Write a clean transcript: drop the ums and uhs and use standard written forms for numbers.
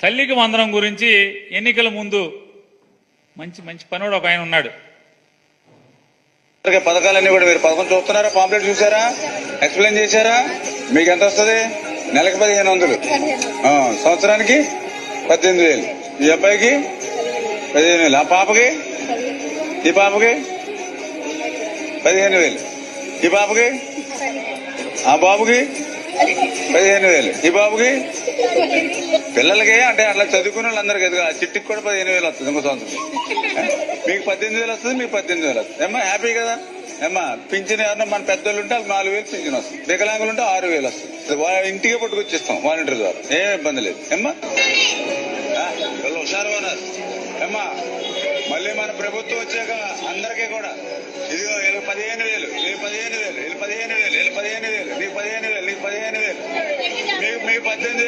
తల్లికి వందనం గురించి ఎన్నికల ముందు మంచి మంచి పనుడు ఒక ఆయన ఉన్నాడు. పథకాలన్నీ కూడా మీరు పథకం చూస్తున్నారా? పాంప్లెట్ చూసారా? ఎక్స్ప్లెయిన్ చేశారా? మీకు ఎంత వస్తుంది? నెలకి 1500, సంవత్సరానికి 18,000. ఈ అబ్బాయికి 15,000, ఆ పాపకి, ఈ పాపకి 15,000, ఈ పాపకి, ఆ బాబుకి 15,000, ఈ బాబుకి. పిల్లలకి అంటే అట్లా చదువుకునే వాళ్ళందరికీ ఎదుగు చిట్టికి కూడా 15,000 వస్తుంది ఇంకో సంవత్సరం. మీకు 18,000 వస్తుంది, మీకు 18,000 వస్తుంది. ఏమ్మా హ్యాపీ కదా? ఏమ్మా పింఛన్ ఎవరన్నా మన పెద్దోళ్ళు ఉంటే 4,000 పింఛన్ వస్తుంది. వికలాంగులు ఉంటే 6,000 వస్తుంది. ఇంటికే పట్టుకొచ్చిస్తాం వాలంటీర్ ద్వారా, ఏం ఇబ్బంది లేదు. ఏమ్మా హుషారు ఉన్నారు. ఏమ్మా మళ్ళీ మన ప్రభుత్వం వచ్చాక అందరికీ కూడా ఇదిగో 15,000, 15,000, 15,000, 15,000, నీకు 15,000, నీకు 15,000, మీకు 18,000.